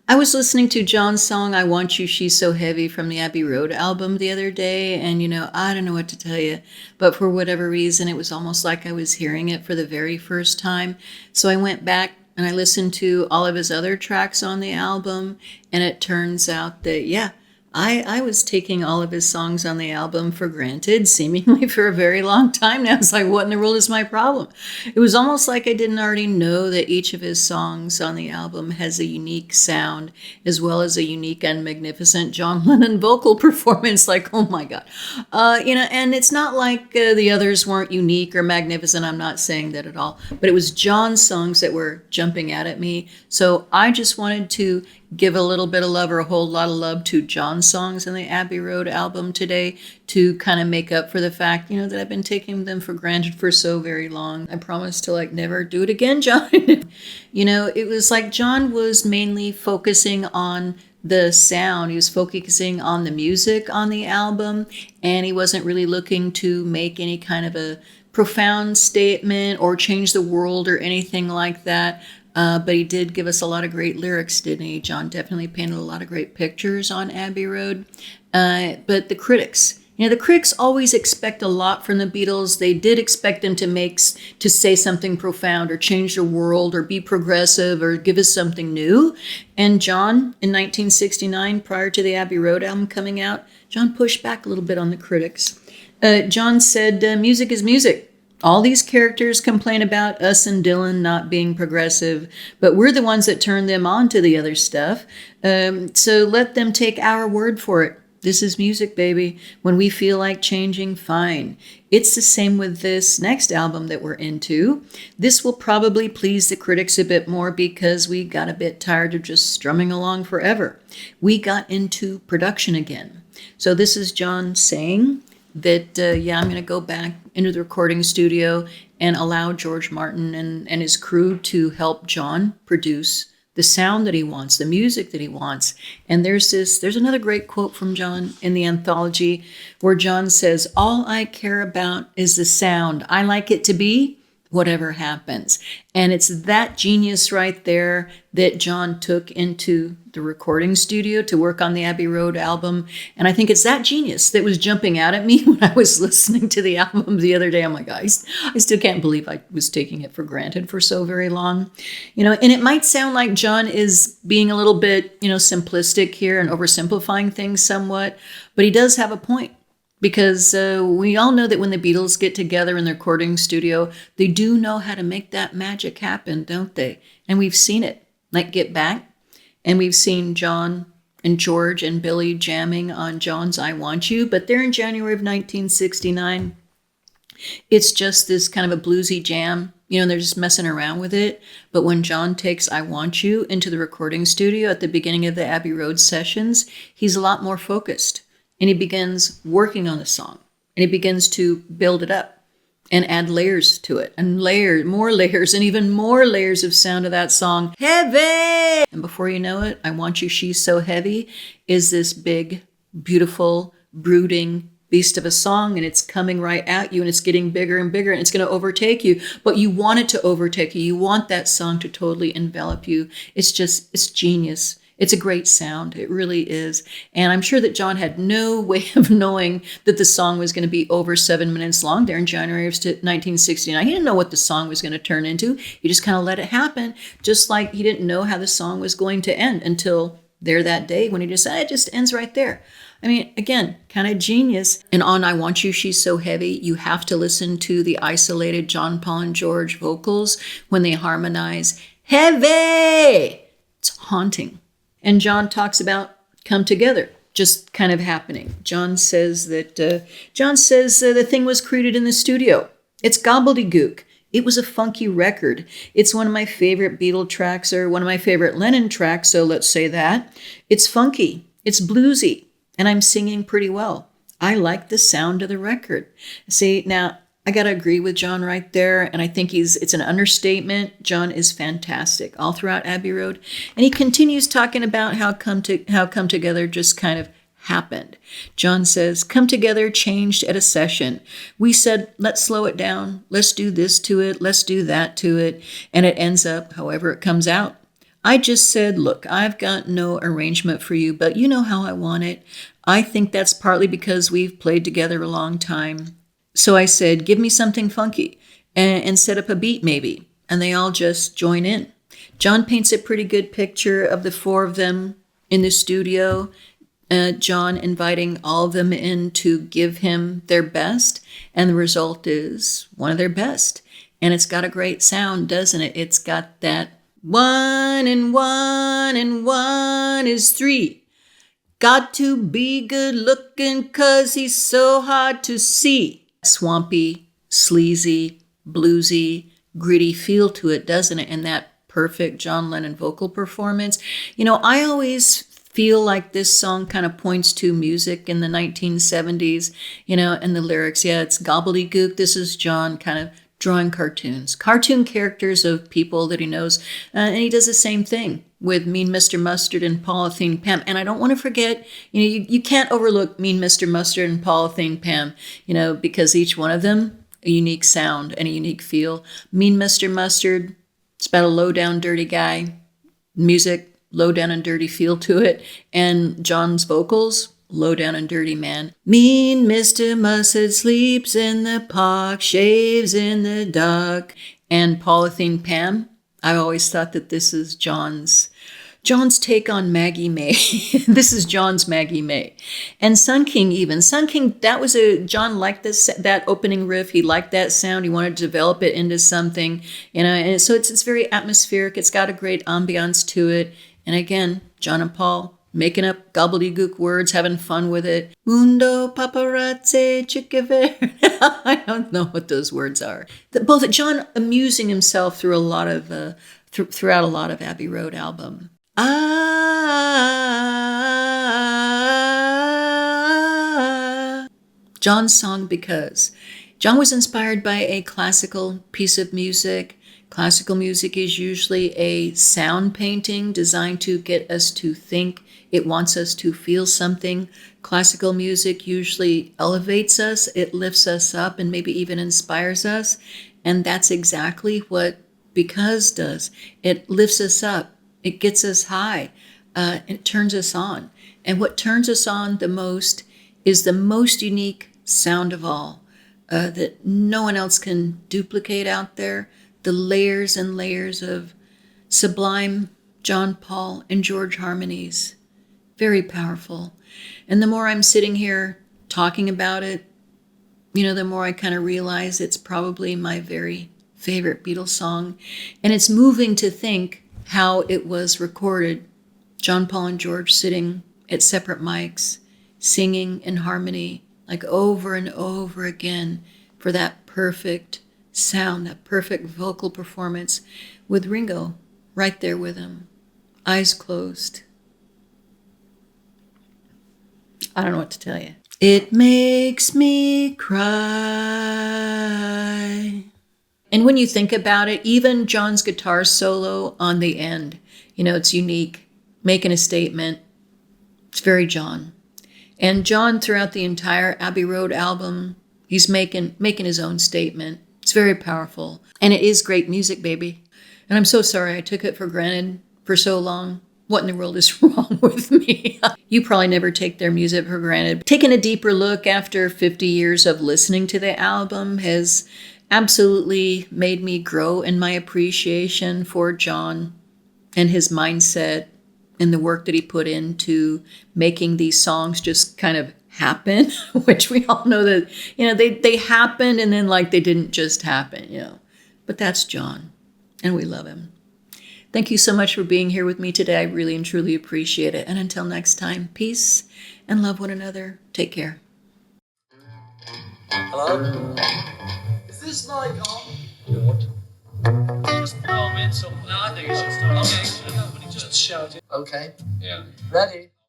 I was listening to John's song, I Want You, She's So Heavy from the Abbey Road album the other day, and I don't know what to tell you, but for whatever reason, it was almost like I was hearing it for the very first time. So I went back and I listened to all of his other tracks on the album, and it turns out that, yeah, I was taking all of his songs on the album for granted, seemingly for a very long time now. It's like, what in the world is my problem? It was almost like I didn't already know that each of his songs on the album has a unique sound, as well as a unique and magnificent John Lennon vocal performance. Like, oh my God. And it's not like the others weren't unique or magnificent. I'm not saying that at all. But it was John's songs that were jumping out at me. So I just wanted to give a little bit of love or a whole lot of love to John's songs on the Abbey Road album today to kind of make up for the fact, that I've been taking them for granted for so very long. I promise to never do it again, John. It was like John was mainly focusing on the sound. He was focusing on the music on the album, and he wasn't really looking to make any kind of a profound statement or change the world or anything like that. But he did give us a lot of great lyrics, didn't he? John definitely painted a lot of great pictures on Abbey Road. But the critics, the critics always expect a lot from the Beatles. They did expect them to say something profound or change the world or be progressive or give us something new. And John, in 1969, prior to the Abbey Road album coming out, John pushed back a little bit on the critics. John said, music is music. All these characters complain about us and Dylan not being progressive, but we're the ones that turn them on to the other stuff. So let them take our word for it. This is music, baby. When we feel like changing, fine. It's the same with this next album that we're into. This will probably please the critics a bit more because we got a bit tired of just strumming along forever. We got into production again. So this is John saying that, I'm going to go back into the recording studio and allow George Martin and his crew to help John produce the sound that he wants, the music that he wants. And there's another great quote from John in the anthology where John says, "All I care about is the sound. I like it to be whatever happens." And it's that genius right there that John took into the recording studio to work on the Abbey Road album. And I think it's that genius that was jumping out at me when I was listening to the album the other day. I'm like, I still can't believe I was taking it for granted for so very long. And it might sound like John is being a little bit, simplistic here and oversimplifying things somewhat, but he does have a point. Because we all know that when the Beatles get together in the recording studio, they do know how to make that magic happen, don't they? And we've seen it, like Get Back. And we've seen John and George and Billy jamming on John's I Want You. But there in January of 1969, it's just this kind of a bluesy jam. They're just messing around with it. But when John takes I Want You into the recording studio at the beginning of the Abbey Road sessions, he's a lot more focused. And he begins working on the song, and he begins to build it up and add layers to it, and more layers, and even more layers of sound to that song. Heavy! And before you know it, I Want You, She's So Heavy is this big, beautiful, brooding beast of a song, and it's coming right at you, and it's getting bigger and bigger, and it's going to overtake you. But you want it to overtake you. You want that song to totally envelop you. It's genius. It's a great sound. It really is. And I'm sure that John had no way of knowing that the song was going to be over 7 minutes long there in January of 1969. He didn't know what the song was going to turn into. He just kind of let it happen, just like he didn't know how the song was going to end until there that day when he decided it just ends right there. I mean, again, kind of genius. And on I Want You, She's So Heavy, you have to listen to the isolated John, Paul, and George vocals when they harmonize. Heavy! It's haunting. And John talks about come together, just kind of happening. John says the thing was created in the studio. It's gobbledygook. It was a funky record. It's one of my favorite Beatle tracks or one of my favorite Lennon tracks, so let's say that. It's funky. It's bluesy. And I'm singing pretty well. I like the sound of the record. See, now, I got to agree with John right there, and I think it's an understatement. John is fantastic all throughout Abbey Road, and he continues talking about how Come Together just kind of happened. John says, "Come Together changed at a session. We said, let's slow it down. Let's do this to it. Let's do that to it. And it ends up however it comes out. I just said, look, I've got no arrangement for you, but you know how I want it. I think that's partly because we've played together a long time. So I said, give me something funky and set up a beat maybe. And they all just join in. John paints a pretty good picture of the four of them in the studio. John inviting all of them in to give him their best. And the result is one of their best. And it's got a great sound, doesn't it? It's got that 1 and 1 and 1 is 3. Got to be good looking 'cause he's so hard to see. Swampy, sleazy, bluesy, gritty feel to it, doesn't it? And that perfect John Lennon vocal performance. You know, I always feel like this song kind of points to music in the 1970s, you know, and the lyrics, yeah, it's gobbledygook. This is John kind of drawing cartoon characters of people that he knows. And he does the same thing with Mean Mr. Mustard and Polythene Pam. And I don't want to forget, you know, you can't overlook Mean Mr. Mustard and Polythene Pam, you know, because each one of them, a unique sound and a unique feel. Mean Mr. Mustard, it's about a low-down, dirty guy. Music, low-down and dirty feel to it. And John's vocals, low down and dirty man. Mean Mr. Mustard sleeps in the park, shaves in the dark. And Polythene Pam, I always thought that this is John's take on Maggie May. This is John's Maggie May. And Sun King even. Sun King, John liked that opening riff. He liked that sound. He wanted to develop it into something, you know, and so it's very atmospheric. It's got a great ambiance to it. And again, John and Paul, making up gobbledygook words, having fun with it. Mundo paparazzi chicavere. I don't know what those words are. Both John amusing himself throughout a lot of Abbey Road album. John's song Because. John was inspired by a classical piece of music. Classical music is usually a sound painting designed to get us to think. It wants us to feel something. Classical music usually elevates us. It lifts us up and maybe even inspires us. And that's exactly what Because does. It lifts us up. It gets us high. It turns us on. And what turns us on the most is the most unique sound of all that no one else can duplicate out there. The layers and layers of sublime John, Paul, and George harmonies. Very powerful. And the more I'm sitting here talking about it, you know, the more I kind of realize it's probably my very favorite Beatles song. And it's moving to think how it was recorded. John, Paul, and George sitting at separate mics, singing in harmony, like over and over again for that perfect sound, that perfect vocal performance with Ringo right there with him, eyes closed. I don't know what to tell you. It makes me cry. And when you think about it, even John's guitar solo on the end, you know, it's unique, making a statement. It's very John. And John, throughout the entire Abbey Road album, he's making his own statement. It's very powerful. And it is great music, baby. And I'm so sorry I took it for granted for so long. What in the world is wrong with me? You probably never take their music for granted. Taking a deeper look after 50 years of listening to the album has absolutely made me grow in my appreciation for John and his mindset and the work that he put into making these songs just kind of happen, which we all know that, you know, they happened and then like they didn't just happen, you know. But that's John, and we love him. Thank you so much for being here with me today. I really and truly appreciate it. And until next time, peace and love one another. Take care. Hello? Is this mic on? Good. Just throw in some. No, I think it should start. Okay, just shout it. Okay. Yeah. Ready?